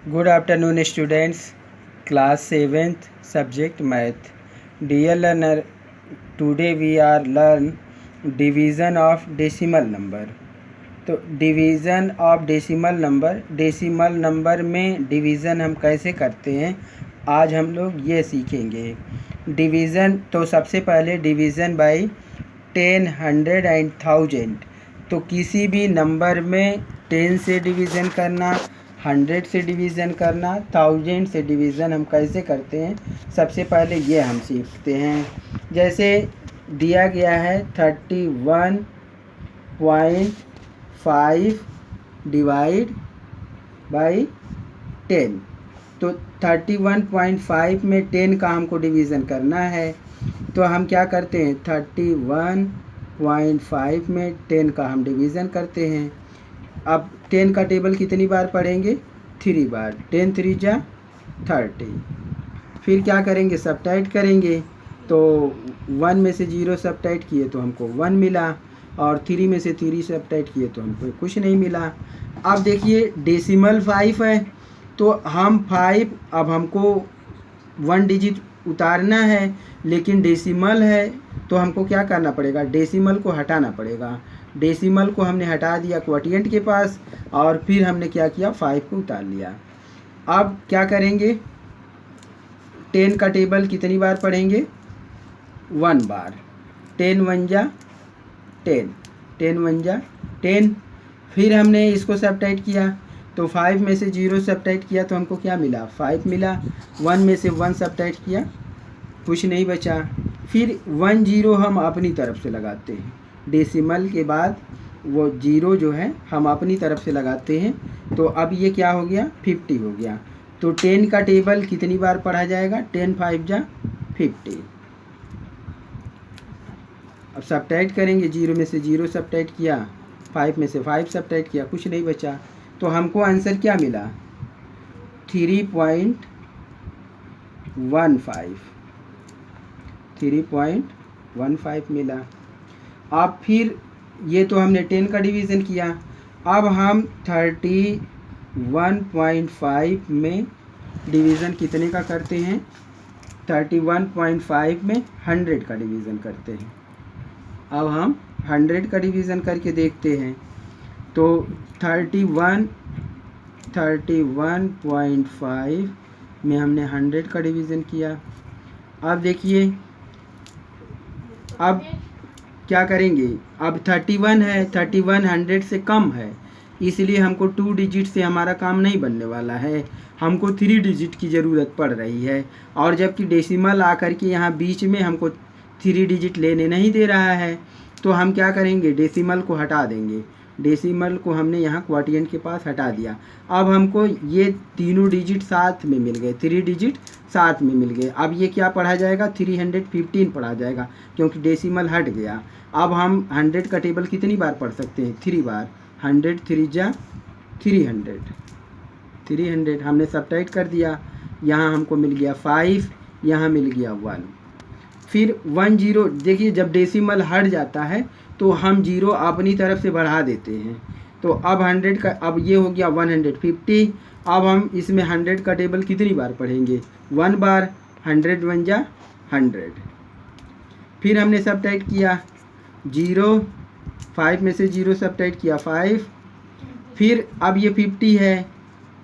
Good afternoon, students. Class 7th, subject math. Dear learner, today we are learn division of decimal number. तो division of decimal number में division हम कैसे करते हैं आज हम लोग ये सीखेंगे। डिवीज़न तो सबसे पहले डिवीज़न बाई 10, 100 एंड 1000। तो किसी भी नंबर में 10 से डिवीज़न करना, 100 से डिवीज़न करना, 1000 से डिवीज़न हम कैसे करते हैं सबसे पहले ये हम सीखते हैं। जैसे दिया गया है 31.5 डिवाइड बाई 10। तो 31.5 में 10 का हमको डिवीज़न करना है, तो हम क्या करते हैं 31.5 में 10 का हम डिवीज़न करते हैं। अब 10 का टेबल कितनी बार पढ़ेंगे 3 बार। 10 3 जा 30। फिर क्या करेंगे सबट्रैक्ट करेंगे, तो 1 में से 0 सबट्रैक्ट किए तो हमको 1 मिला, और 3 में से 3 सबट्रैक्ट किए तो हमको कुछ नहीं मिला। अब देखिए डेसिमल 5 है, तो हम 5 अब हमको 1 डिजिट उतारना है, लेकिन डेसिमल है तो हमको क्या करना पड़ेगा डेसिमल को हटाना पड़ेगा। डेसिमल को हमने हटा दिया क्वोटिएंट के पास, और फिर हमने क्या किया 5 को उतार लिया। अब क्या करेंगे 10 का टेबल कितनी बार पढ़ेंगे 1 बार। 10 1 जा 10, 10 1 जा 10। फिर हमने इसको सबट्रैक्ट किया, तो 5 में से 0 सबट्रैक्ट किया तो हमको क्या मिला 5 मिला। 1 में से 1 सबट्रैक्ट किया कुछ नहीं बचा। फिर 1 0 हम अपनी तरफ से लगाते हैं, डेसिमल के बाद वो 0 जो है हम अपनी तरफ से लगाते हैं। तो अब ये क्या हो गया 50 हो गया। तो 10 का टेबल कितनी बार पढ़ा जाएगा 10 5 जा 50। अब सबट्रैक्ट करेंगे, 0 में से 0 सबट्रैक्ट किया, 5 में से 5 सबट्रैक्ट किया, कुछ नहीं बचा। तो हमको आंसर क्या मिला 3.15 मिला। अब फिर ये तो हमने 10 का डिवीज़न किया। अब हम 31.5 में डिवीज़न कितने का करते हैं 31.5 में 100 का डिवीज़न करते हैं। अब हम 100 का डिवीज़न करके देखते हैं, तो 31.5 में हमने 100 का डिवीज़न किया। अब देखिए अब क्या करेंगे, अब 31 है, 31 100 से कम है, इसलिए हमको 2 डिजिट से हमारा काम नहीं बनने वाला है, हमको 3 डिजिट की ज़रूरत पड़ रही है। और जबकि डेसिमल आकर के यहाँ बीच में हमको 3 डिजिट लेने नहीं दे रहा है, तो हम क्या करेंगे डेसिमल को हटा देंगे। डेसिमल को हमने यहाँ क्वोटिएंट के पास हटा दिया। अब हमको ये तीनों डिजिट साथ में मिल गए, 3 डिजिट साथ में मिल गए। अब ये क्या पढ़ा जाएगा 315 पढ़ा जाएगा, क्योंकि डेसिमल हट गया। अब हम 100 का टेबल कितनी बार पढ़ सकते हैं 3 बार। 100 3 जा 300 हमने सबट्रैक्ट कर दिया, यहाँ हमको मिल गया 5, यहाँ मिल गया 1। फिर 1 0 देखिए जब डेसिमल हट जाता है तो हम 0 अपनी तरफ से बढ़ा देते हैं। तो अब 100 का अब ये हो गया 150। अब हम इसमें 100 का टेबल कितनी बार पढ़ेंगे 1 बार। 100 1 जा 100। फिर हमने सबट्रैक्ट किया 0, 5 में से 0 सबट्रैक्ट किया 5। फिर अब ये 50 है,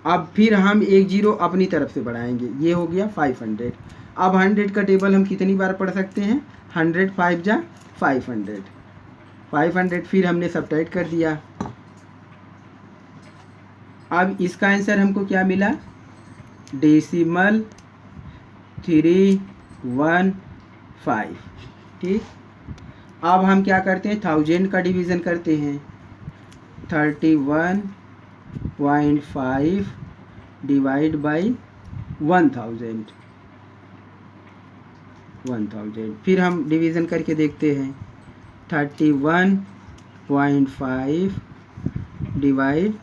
अब फिर हम एक 0 अपनी तरफ से बढ़ाएंगे, ये हो गया 500। अब 100 का टेबल हम कितनी बार पढ़ सकते हैं 100 5 जा 500। फिर हमने सबट्रैक्ट कर दिया। अब इसका आंसर हमको क्या मिला डेसिमल 315। ठीक। अब हम क्या करते हैं 1000 का डिवीज़न करते हैं। 31.5 डिवाइड बाई 1000। फिर हम डिवीज़न करके देखते हैं 31.5 डिवाइड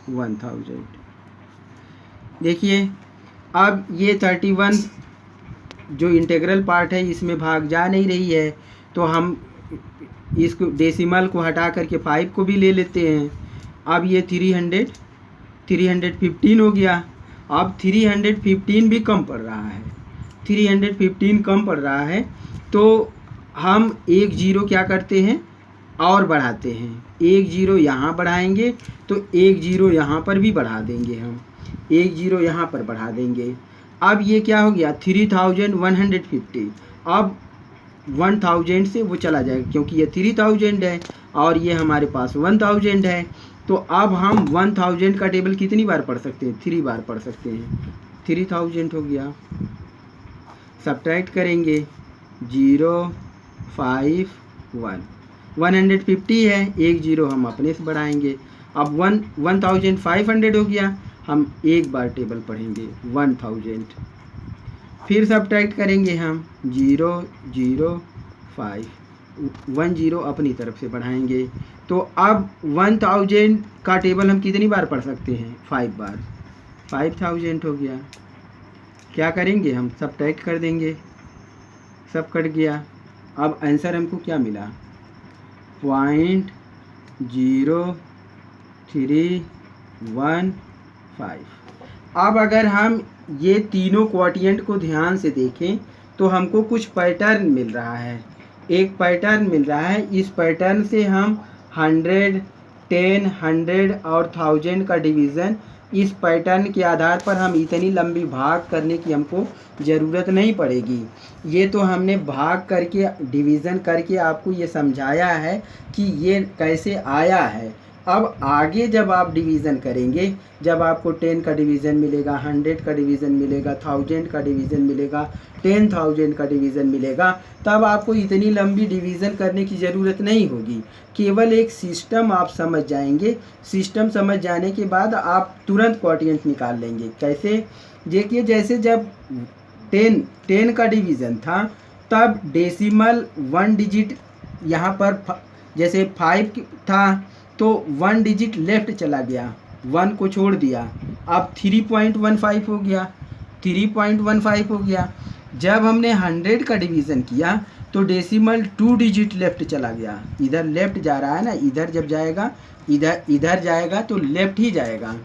1000। देखिए अब ये 31 जो इंटीग्रल पार्ट है इसमें भाग जा नहीं रही है, तो हम इसको डेसिमल को हटा करके 5 को भी ले लेते हैं। अब ये 315 हो गया। अब 315 भी कम पड़ रहा है, 315 कम पड़ रहा है, तो हम एक जीरो क्या करते हैं और बढ़ाते हैं, एक जीरो यहाँ बढ़ाएंगे तो एक जीरो यहाँ पर भी बढ़ा देंगे, हम एक जीरो यहाँ पर बढ़ा देंगे। अब ये क्या हो गया 3150, अब 1000 से वो चला जाएगा क्योंकि ये 3000 है और ये हमारे पास 1000 है। तो अब हम 1000 का टेबल कितनी बार पढ़ सकते हैं, 3 बार पढ़ सकते हैं। 3000 हो गया, सब्ट्रैक्ट करेंगे 0 5 1, 150 है, एक जीरो हम अपने से बढ़ाएंगे। अब 1500 हो गया, हम एक बार टेबल पढ़ेंगे 1000, फिर सब्ट्रैक्ट करेंगे हम 0 0 5, 1 जीरो अपनी तरफ से बढ़ाएंगे। तो अब 1000 का टेबल हम कितनी बार पढ़ सकते हैं, 5 बार, 5000 हो गया। क्या करेंगे हम, सब्ट्रैक्ट कर देंगे, सब कट गया। अब आंसर हमको क्या मिला 0.0315। अब अगर हम ये तीनों क्वोटिएंट को ध्यान से देखें तो हमको कुछ पैटर्न मिल रहा है, एक पैटर्न मिल रहा है। इस पैटर्न से हम 100, 10, 100 और 1000 का डिवीज़न, इस पैटर्न के आधार पर हम इतनी लंबी भाग करने की हमको ज़रूरत नहीं पड़ेगी। ये तो हमने भाग करके डिवीज़न करके आपको ये समझाया है कि ये कैसे आया है। अब आगे जब आप डिवीज़न करेंगे, जब आपको 10 का डिवीज़न मिलेगा, 100 का डिवीज़न मिलेगा, 1000 का डिवीज़न मिलेगा, 10,000 का डिवीज़न मिलेगा, तब आपको इतनी लंबी डिवीज़न करने की ज़रूरत नहीं होगी। केवल एक सिस्टम आप समझ जाएंगे, सिस्टम समझ जाने के बाद आप तुरंत क्वोटिएंट निकाल लेंगे। कैसे, देखिए जैसे जब 10 का डिवीज़न था तब डेसिमल 1 डिजिट यहाँ पर जैसे 5 था तो 1 डिजिट लेफ्ट चला गया, 1 को छोड़ दिया, अब 3.15 हो गया, 3.15 हो गया। जब हमने 100 का डिवीज़न किया तो डेसिमल 2 डिजिट लेफ्ट चला गया, इधर लेफ्ट जा रहा है ना, इधर जब जाएगा इधर जाएगा तो लेफ्ट ही जाएगा।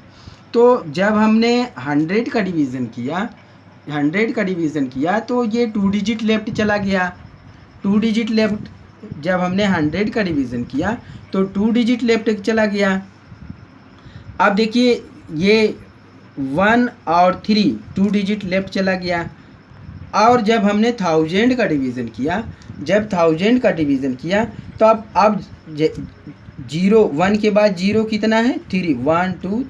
तो जब हमने 100 का डिवीज़न किया, 100 का डिवीज़न किया तो ये 2 डिजिट लेफ्ट चला गया, 2 डिजिट लेफ्ट। जब हमने 100 का डिवीज़न किया तो 2 डिजिट लेफ्ट चला गया। अब देखिए ये 1 और 3 2 डिजिट लेफ्ट चला गया। और जब हमने 1000 का डिवीज़न किया, जब 1000 का डिवीज़न किया तो अब 0 1 के बाद 0 कितना है 3, 1 2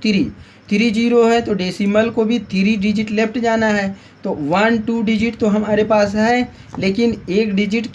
3 0 है तो डेसिमल को भी 3 डिजिट लेफ्ट जाना है। तो 1 2 डिजिट तो हमारे पास है, लेकिन 1 डिजिट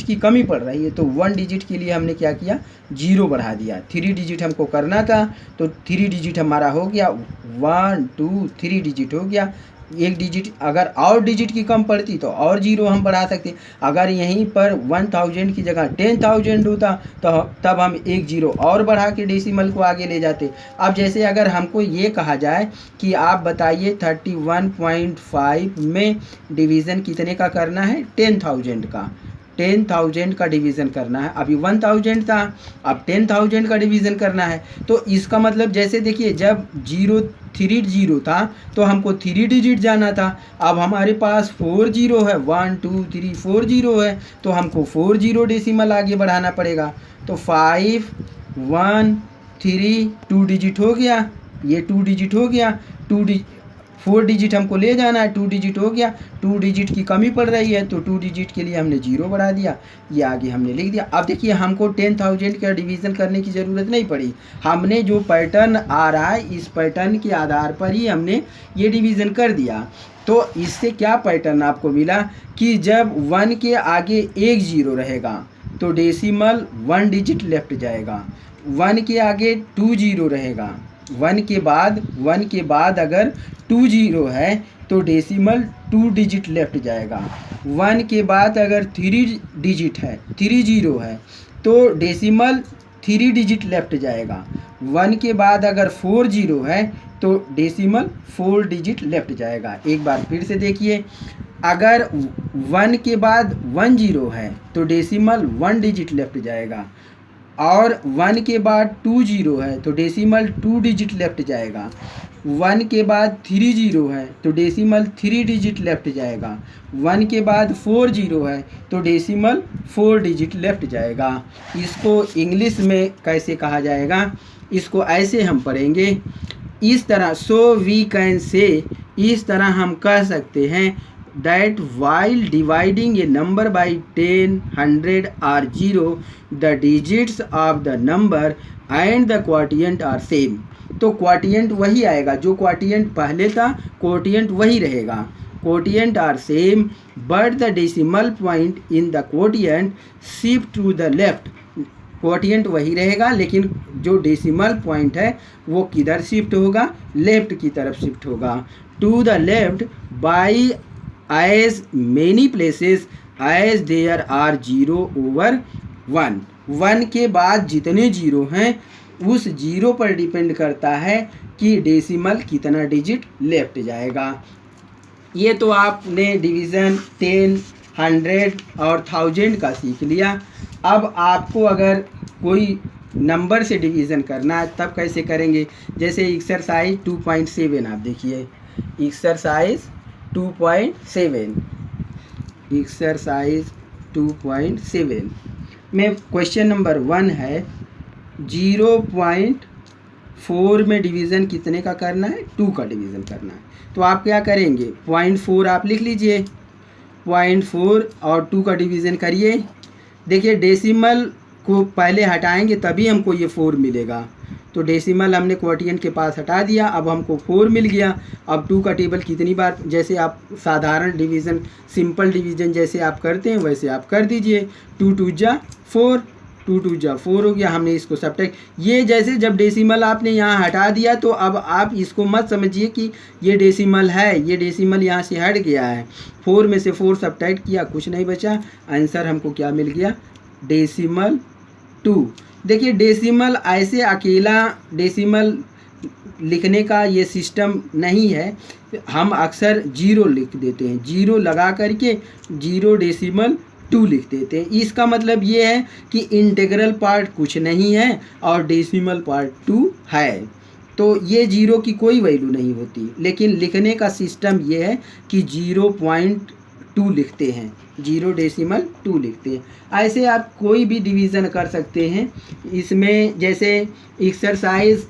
की कमी पड़ रही है, तो 1 डिजिट के लिए हमने क्या किया 0 बढ़ा दिया। 3 डिजिट हमको करना था तो 3 डिजिट हमारा हो गया, 1 2 3 डिजिट हो गया। 1 डिजिट अगर और डिजिट की कम पड़ती तो और 0 हम बढ़ा सकते। अगर यहीं पर 1000 की जगह 10,000 होता तो तब हम 1 0 और बढ़ा के डेसिमल को आगे ले जाते। अब जैसे अगर हमको ये कहा जाए कि आप बताइए 31.5 में डिवीज़न कितने का करना है, 10,000 का, 10,000 का डिवीज़न करना है। अभी 1000 था, अब 10,000 का डिवीज़न करना है। तो इसका मतलब जैसे देखिए जब 0 था तो हमको 3 डिजिट जाना था, अब हमारे पास 4 0 है, 1 2 3 4 0 है, तो हमको 4 0 डेसिमल आगे बढ़ाना पड़ेगा। तो 5 1 3 2 डिजिट हो गया, ये 2 डिजिट हो गया, 4 डिजिट हमको ले जाना है, 2 डिजिट हो गया, 2 डिजिट की कमी पड़ रही है तो 2 डिजिट के लिए हमने 0 बढ़ा दिया, ये आगे हमने लिख दिया। अब देखिए हमको 10,000 का डिवीज़न करने की ज़रूरत नहीं पड़ी, हमने जो पैटर्न आ रहा है इस पैटर्न के आधार पर ही हमने ये डिवीज़न कर दिया। तो इससे क्या पैटर्न आपको मिला कि जब 1 के आगे 1 0 रहेगा तो डेसिमल 1 डिजिट लेफ्ट जाएगा, 1 के आगे 2 0 रहेगा, 1 के बाद अगर 2 0 है तो डेसिमल 2 डिजिट लेफ्ट जाएगा, 1 के बाद अगर 3 डिजिट है 3 0 है तो डेसिमल 3 डिजिट लेफ्ट जाएगा, 1 के बाद अगर 4 0 है तो डेसिमल 4 डिजिट लेफ्ट जाएगा। एक बार फिर से देखिए, अगर 1 के बाद 1 0 है तो डेसिमल 1 डिजिट लेफ्ट जाएगा, और 1 के बाद 2 0 है तो डेसिमल 2 डिजिट लेफ्ट जाएगा, 1 के बाद 3 जीरो है तो डेसिमल 3 डिजिट लेफ्ट जाएगा। 1 के बाद 4 जीरो है तो डेसिमल 4 डिजिट लेफ्ट जाएगा। इसको इंग्लिश में कैसे कहा जाएगा, इसको ऐसे हम पढ़ेंगे इस तरह। सो वी कैन से, इस तरह हम कह सकते हैं that while dividing a number by 10, 100 or 0, the digits of the number and the quotient are same। तो क्वाटियंट वही आएगा जो क्वाटियंट पहले था, क्वोटियंट वही रहेगा। Quotient are same but the decimal point in the quotient shift to the left. Quotient वही रहेगा लेकिन जो डेसिमल पॉइंट है वो किधर शिफ्ट होगा, लेफ्ट की तरफ शिफ्ट होगा। To the left by as many places as there are 0 over 1। 1 के बाद जितने जीरो हैं उस जीरो पर डिपेंड करता है कि डेसिमल कितना डिजिट लेफ्ट जाएगा। ये तो आपने डिवीज़न 10, 100 और 1000 का सीख लिया। अब आपको अगर कोई नंबर से डिवीज़न करना है तब कैसे करेंगे, जैसे एक्सरसाइज 2.7 आप देखिए, एक्सरसाइज 2.7, एक्सरसाइज 2.7 में क्वेश्चन नंबर 1 है 0.4 में डिवीज़न कितने का करना है, 2 का डिवीज़न करना है। तो आप क्या करेंगे, 0.4 आप लिख लीजिए, 0.4 और 2 का डिवीज़न करिए। देखिए डेसिमल को पहले हटाएंगे तभी हमको ये 4 मिलेगा। तो डेसिमल हमने क्वोटियंट के पास हटा दिया, अब हमको 4 मिल गया। अब 2 का टेबल कितनी बार, जैसे आप साधारण डिवीज़न, सिंपल डिवीज़न जैसे आप करते हैं वैसे आप कर दीजिए। 2 2 जा 4, 2 2 जा 4 हो गया। हमने इसको सब्ट्रैक्ट, ये जैसे जब डेसिमल आपने यहाँ हटा दिया तो अब आप इसको मत समझिए कि ये डेसिमल है, ये डेसिमल यहाँ से हट गया है। 4 में से 4 सब्ट्रैक्ट किया, कुछ नहीं बचा। आंसर हमको क्या मिल गया, डेसिमल 2। देखिए डेसिमल ऐसे अकेला डेसिमल लिखने का ये सिस्टम नहीं है, हम अक्सर जीरो लिख देते हैं, जीरो लगा करके 0.2 लिख देते हैं। इसका मतलब ये है कि इंटीग्रल पार्ट कुछ नहीं है और डेसिमल पार्ट 2 है। तो ये जीरो की कोई वैल्यू नहीं होती, लेकिन लिखने का सिस्टम ये है कि 0.2 लिखते हैं, 0.2 लिखते हैं। ऐसे आप कोई भी डिवीज़न कर सकते हैं इसमें। जैसे एक्सरसाइज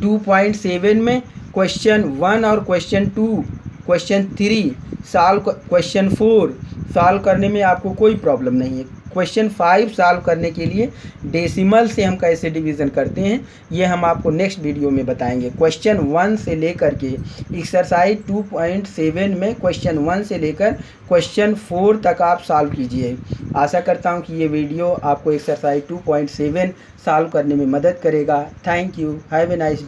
2.7 में क्वेश्चन 1 और question 2, question 3 solve, question 4 solve करने में आपको कोई प्रॉब्लम नहीं है। क्वेश्चन 5 सॉल्व करने के लिए डेसिमल से हम कैसे डिवीज़न करते हैं ये हम आपको नेक्स्ट वीडियो में बताएंगे। क्वेश्चन 1 से लेकर के एक्सरसाइज 2.7 में क्वेश्चन 1 से लेकर क्वेश्चन 4 तक आप सॉल्व कीजिए। आशा करता हूं कि ये वीडियो आपको एक्सरसाइज 2.7 सॉल्व करने में मदद करेगा। Thank you, have a nice